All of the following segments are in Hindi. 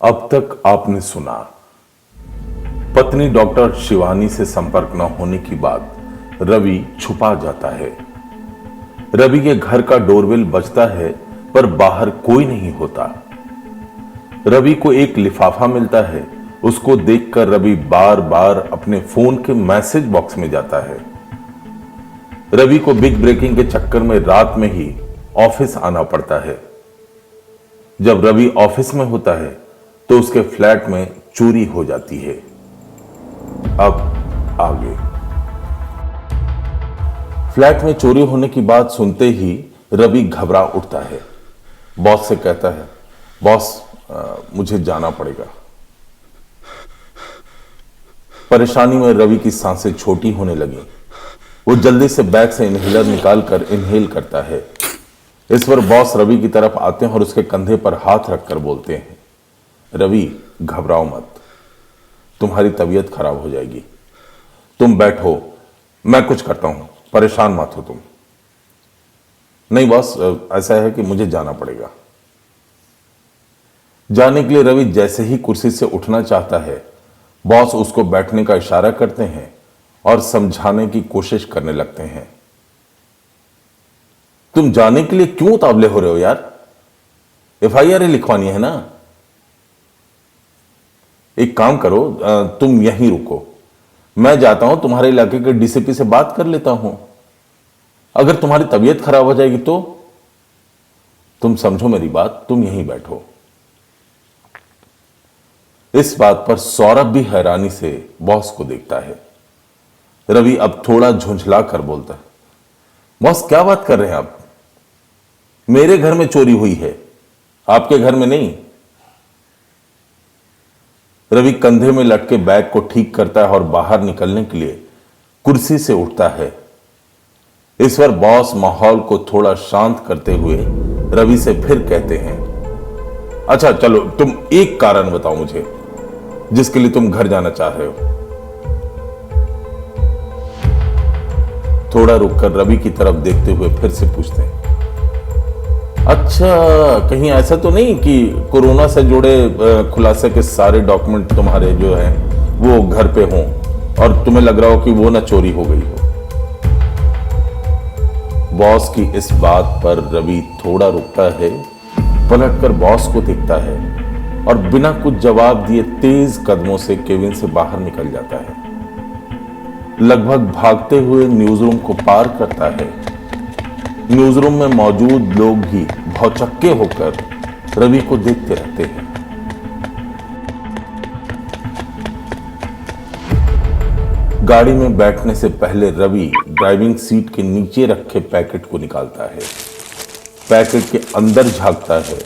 अब तक आपने सुना पत्नी डॉक्टर शिवानी से संपर्क न होने की बात रवि छुपा जाता है। रवि के घर का डोरबेल बजता है पर बाहर कोई नहीं होता। रवि को एक लिफाफा मिलता है। उसको देखकर रवि बार बार अपने फोन के मैसेज बॉक्स में जाता है। रवि को बिग ब्रेकिंग के चक्कर में रात में ही ऑफिस आना पड़ता है। जब रवि ऑफिस में होता है तो उसके फ्लैट में चोरी हो जाती है। अब आगे। फ्लैट में चोरी होने की बात सुनते ही रवि घबरा उठता है। बॉस से कहता है, बॉस मुझे जाना पड़ेगा। परेशानी में रवि की सांसें छोटी होने लगी। वो जल्दी से बैग से इनहेलर निकालकर इनहेल करता है। इस पर बॉस रवि की तरफ आते हैं और उसके कंधे पर हाथ रखकर बोलते हैं, रवि घबराओ मत, तुम्हारी तबीयत खराब हो जाएगी। तुम बैठो, मैं कुछ करता हूं, परेशान मत हो तुम। नहीं बॉस, ऐसा है कि मुझे जाना पड़ेगा। जाने के लिए रवि जैसे ही कुर्सी से उठना चाहता है, बॉस उसको बैठने का इशारा करते हैं और समझाने की कोशिश करने लगते हैं। तुम जाने के लिए क्यों उतावले हो रहे हो यार? एफआईआर लिखवानी है ना। एक काम करो, तुम यहीं रुको, मैं जाता हूं, तुम्हारे इलाके के डीसीपी से बात कर लेता हूं। अगर तुम्हारी तबीयत खराब हो जाएगी तो तुम समझो मेरी बात, तुम यहीं बैठो। इस बात पर सौरभ भी हैरानी से बॉस को देखता है। रवि अब थोड़ा झुंझला कर बोलता है, बॉस क्या बात कर रहे हैं आप? मेरे घर में चोरी हुई है, आपके घर में नहीं। रवि कंधे में लटके बैग को ठीक करता है और बाहर निकलने के लिए कुर्सी से उठता है। इस पर बॉस माहौल को थोड़ा शांत करते हुए रवि से फिर कहते हैं, अच्छा चलो, तुम एक कारण बताओ मुझे जिसके लिए तुम घर जाना चाह रहे हो। थोड़ा रुककर रवि की तरफ देखते हुए फिर से पूछते हैं, अच्छा कहीं ऐसा तो नहीं कि कोरोना से जुड़े खुलासे के सारे डॉक्यूमेंट तुम्हारे जो हैं वो घर पे हों और तुम्हें लग रहा हो कि वो ना चोरी हो गई हो? बॉस की इस बात पर रवि थोड़ा रुकता है, पलटकर बॉस को देखता है और बिना कुछ जवाब दिए तेज कदमों से केबिन से बाहर निकल जाता है। लगभग भागते हुए न्यूज रूम को पार करता है। न्यूज रूम में मौजूद लोग भी भौचक्के होकर रवि को देखते रहते हैं। गाड़ी में बैठने से पहले रवि ड्राइविंग सीट के नीचे रखे पैकेट को निकालता है, पैकेट के अंदर झांकता है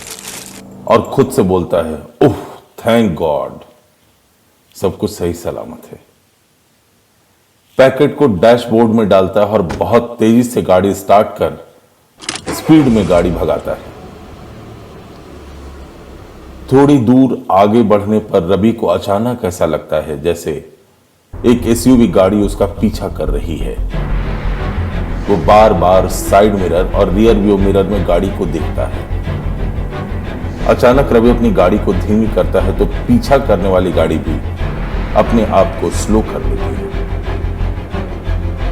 और खुद से बोलता है, उफ, थैंक गॉड, सब कुछ सही सलामत है। पैकेट को डैशबोर्ड में डालता है और बहुत तेजी से गाड़ी स्टार्ट कर स्पीड में गाड़ी भगाता है। थोड़ी दूर आगे बढ़ने पर रवि को अचानक ऐसा लगता है जैसे एक एसयूवी गाड़ी उसका पीछा कर रही है। वो बार बार साइड मिरर और रियर व्यू मिरर में गाड़ी को देखता है। अचानक रवि अपनी गाड़ी को धीमी करता है तो पीछा करने वाली गाड़ी भी अपने आप को स्लो कर लेती है।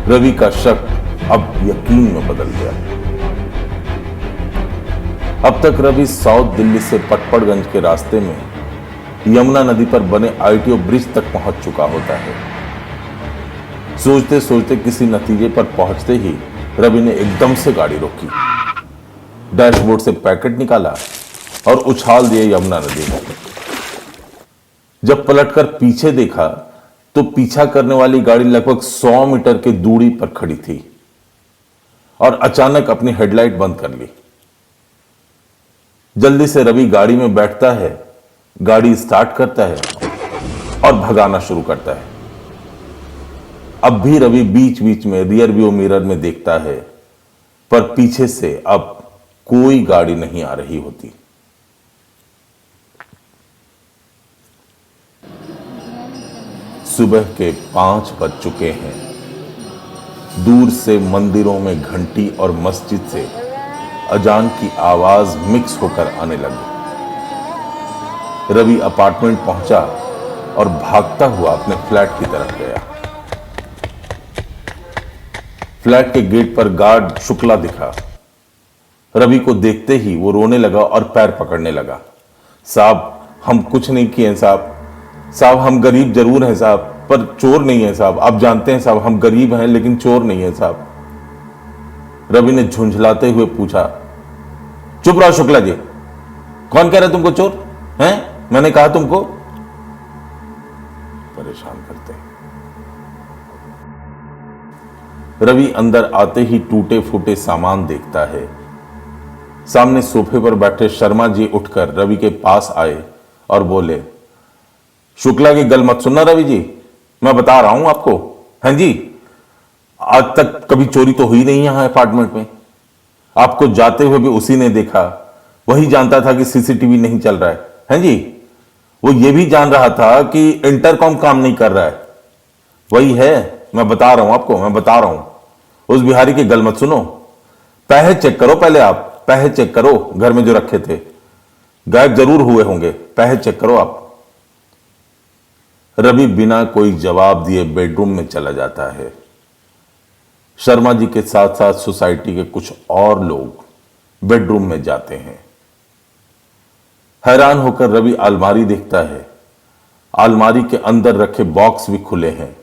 रवि का शक अब यकीन में बदल गया। अब तक रवि साउथ दिल्ली से पटपड़गंज के रास्ते में यमुना नदी पर बने आईटीओ ब्रिज तक पहुंच चुका होता है। सोचते सोचते किसी नतीजे पर पहुंचते ही रवि ने एकदम से गाड़ी रोकी, डैशबोर्ड से पैकेट निकाला और उछाल दिए यमुना नदी में। जब पलटकर पीछे देखा तो पीछा करने वाली गाड़ी लगभग 100 मीटर की दूरी पर खड़ी थी और अचानक अपनी हेडलाइट बंद कर ली। जल्दी से रवि गाड़ी में बैठता है, गाड़ी स्टार्ट करता है और भगाना शुरू करता है। अब भी रवि बीच बीच में रियर व्यू मिरर में देखता है, पर पीछे से अब कोई गाड़ी नहीं आ रही होती। सुबह के 5 बज चुके हैं। दूर से मंदिरों में घंटी और मस्जिद से अजान की आवाज मिक्स होकर आने लगी। रवि अपार्टमेंट पहुंचा और भागता हुआ अपने फ्लैट की तरफ गया। फ्लैट के गेट पर गार्ड शुक्ला दिखा। रवि को देखते ही वो रोने लगा और पैर पकड़ने लगा। साहब, हम कुछ नहीं किए साहब। साहब, हम गरीब जरूर हैं साहब, पर चोर नहीं है साहब। आप जानते हैं साहब, हम गरीब हैं लेकिन चोर नहीं है साहब। रवि ने झुंझलाते हुए पूछा, चुप रहो शुक्ला जी, कौन कह रहा है तुमको चोर हैं? मैंने कहा तुमको? परेशान करते हैं। रवि अंदर आते ही टूटे फूटे सामान देखता है। सामने सोफे पर बैठे शर्मा जी उठकर रवि के पास आए और बोले, शुक्ला की गल मत सुनना रवि जी, मैं बता रहा हूं आपको। हैं जी, आज तक कभी चोरी तो हुई नहीं यहां अपार्टमेंट में। आपको जाते हुए भी उसी ने देखा। वही जानता था कि सीसीटीवी नहीं चल रहा है जी। वो ये भी जान रहा था कि इंटरकॉम काम नहीं कर रहा है। वही है, मैं बता रहा हूं आपको, मैं बता रहा हूं। उस बिहारी की गल मत सुनो। पैसे चेक करो पहले, आप पैसे चेक करो, घर में जो रखे थे गायब जरूर हुए होंगे। पैसे चेक करो आप। रवि बिना कोई जवाब दिए बेडरूम में चला जाता है। शर्मा जी के साथ साथ सोसाइटी के कुछ और लोग बेडरूम में जाते हैं। हैरान होकर रवि अलमारी देखता है। अलमारी के अंदर रखे बॉक्स भी खुले हैं।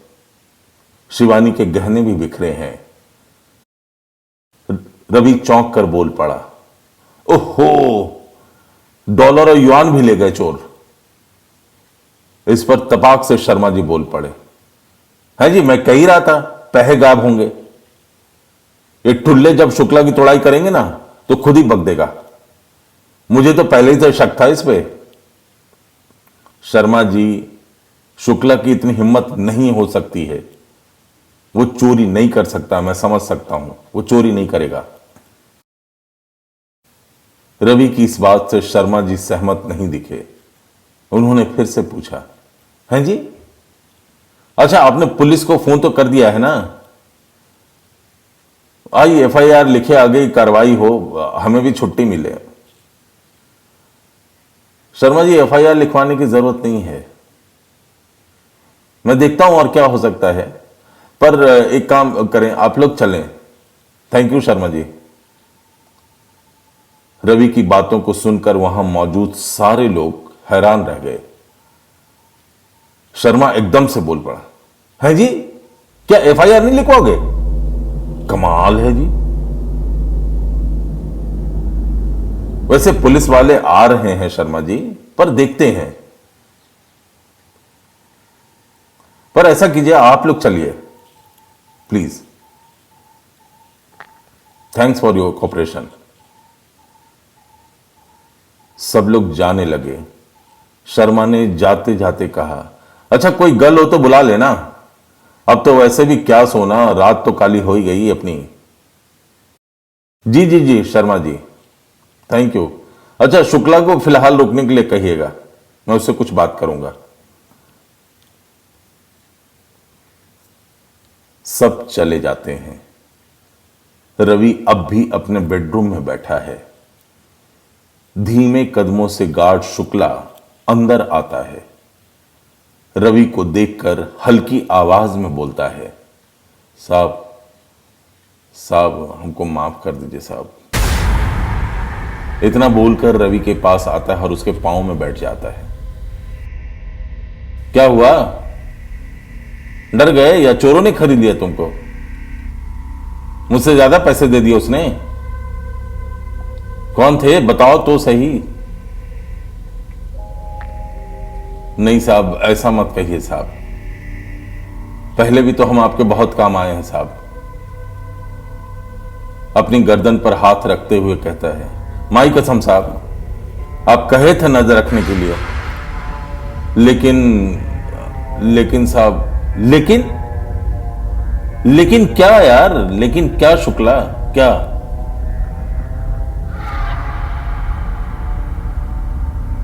शिवानी के गहने भी बिखरे हैं। रवि चौंक कर बोल पड़ा, ओहो, डॉलर और युआन भी ले गए चोर। इस पर तपाक से शर्मा जी बोल पड़े, है जी, मैं कह ही रहा था पैसे गायब होंगे। ये ठुल्ले जब शुक्ला की तोड़ाई करेंगे ना तो खुद ही बक देगा। मुझे तो पहले ही से शक था इस पे। शर्मा जी, शुक्ला की इतनी हिम्मत नहीं हो सकती है। वो चोरी नहीं कर सकता, मैं समझ सकता हूं, वो चोरी नहीं करेगा। रवि की इस बात से शर्मा जी सहमत नहीं दिखे। उन्होंने फिर से पूछा, हैं जी, अच्छा आपने पुलिस को फोन तो कर दिया है ना? आई एफआईआर लिखे, आगे कार्रवाई हो, हमें भी छुट्टी मिले। शर्मा जी, एफआईआर लिखवाने की जरूरत नहीं है। मैं देखता हूं और क्या हो सकता है, पर एक काम करें, आप लोग चलें। Thank you Sharma ji. रवि की बातों को सुनकर वहां मौजूद सारे लोग हैरान रह गए। शर्मा एकदम से बोल पड़ा, है जी, क्या एफआईआर नहीं लिखवाओगे? कमाल है जी। वैसे पुलिस वाले आ रहे हैं शर्मा जी, पर देखते हैं। पर ऐसा कीजिए, आप लोग चलिए please. Thanks for your cooperation. सब लोग जाने लगे। शर्मा ने जाते जाते कहा, अच्छा कोई गल हो तो बुला लेना। अब तो वैसे भी क्या सोना, रात तो काली हो ही गई अपनी। जी जी जी शर्मा जी, थैंक यू। अच्छा शुक्ला को फिलहाल रुकने के लिए कहिएगा, मैं उससे कुछ बात करूंगा। सब चले जाते हैं। रवि अब भी अपने बेडरूम में बैठा है। धीमे कदमों से गार्ड शुक्ला अंदर आता है। रवि को देखकर हल्की आवाज में बोलता है, साहब साहब हमको माफ कर दीजिए साहब। इतना बोलकर रवि के पास आता है और उसके पांव में बैठ जाता है। क्या हुआ, डर गए या चोरों ने खरीद लिया तुमको? मुझसे ज्यादा पैसे दे दिए उसने? कौन थे बताओ तो सही। नहीं साहब, ऐसा मत कहिए साहब, पहले भी तो हम आपके बहुत काम आए हैं साहब। अपनी गर्दन पर हाथ रखते हुए कहता है, माई कसम साहब, आप कहे थे नजर रखने के लिए, लेकिन साहब, लेकिन क्या यार, लेकिन क्या शुक्ला, क्या?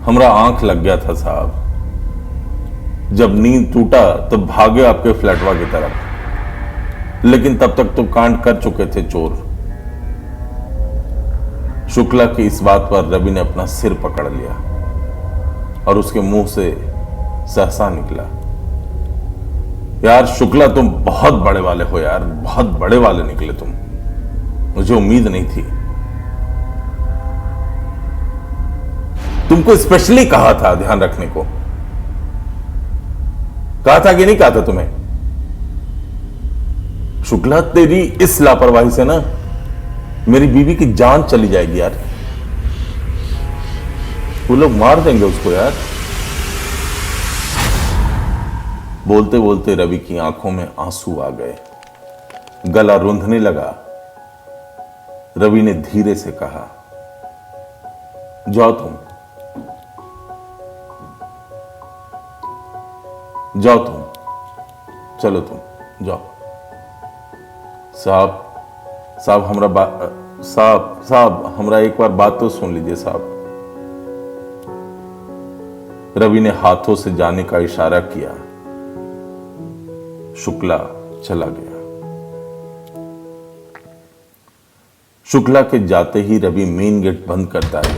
हमरा आंख लग गया था साहब। जब नींद टूटा तो भागे आपके फ्लैटवा की तरफ, लेकिन तब तक तो कांड कर चुके थे चोर। शुक्ला की इस बात पर रवि ने अपना सिर पकड़ लिया। और उसके मुंह से सहसा निकला, यार शुक्ला तुम बहुत बड़े वाले हो यार, बहुत बड़े वाले निकले तुम, मुझे उम्मीद नहीं थी। तुमको स्पेशली कहा था ध्यान रखने को, कहा था कि नहीं कहा था तुम्हें? शुक्ला तेरी इस लापरवाही से ना मेरी बीवी की जान चली जाएगी यार, वो लोग मार देंगे उसको यार। बोलते बोलते रवि की आंखों में आंसू आ गए, गला रूंधने लगा। रवि ने धीरे से कहा, जाओ तुम, जाओ तुम, चलो तुम जाओ। साहब हमरा एक बार बात तो सुन लीजिए साहब। रवि ने हाथों से जाने का इशारा किया। शुक्ला चला गया। शुक्ला के जाते ही रवि मेन गेट बंद करता है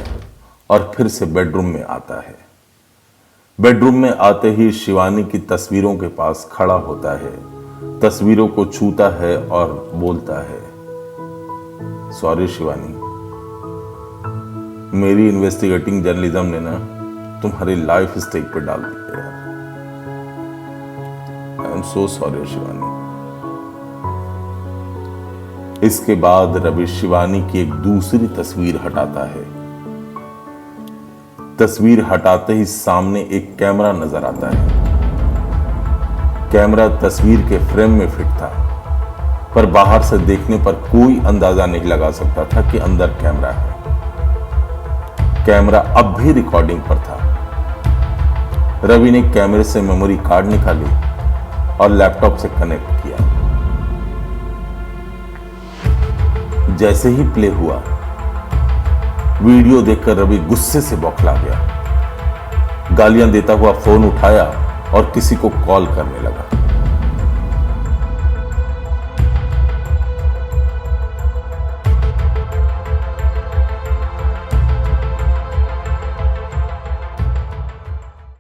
और फिर से बेडरूम में आता है। बेडरूम में आते ही शिवानी की तस्वीरों के पास खड़ा होता है, तस्वीरों को छूता है और बोलता है, सॉरी शिवानी, मेरी इन्वेस्टिगेटिंग जर्नलिज्म ने ना तुम्हारी लाइफ स्टेक पे डाल दी यार। I am so sorry Shivani. इसके बाद रवि शिवानी की एक दूसरी तस्वीर हटाता है। तस्वीर हटाते ही सामने एक कैमरा नजर आता है। कैमरा तस्वीर के फ्रेम में फिट था, पर बाहर से देखने पर कोई अंदाजा नहीं लगा सकता था कि अंदर कैमरा है। कैमरा अब भी रिकॉर्डिंग पर था। रवि ने कैमरे से मेमोरी कार्ड निकाली और लैपटॉप से कनेक्ट किया। जैसे ही प्ले हुआ, वीडियो देखकर रवि गुस्से से बौखला गया। गालियां देता हुआ फोन उठाया और किसी को कॉल करने लगा।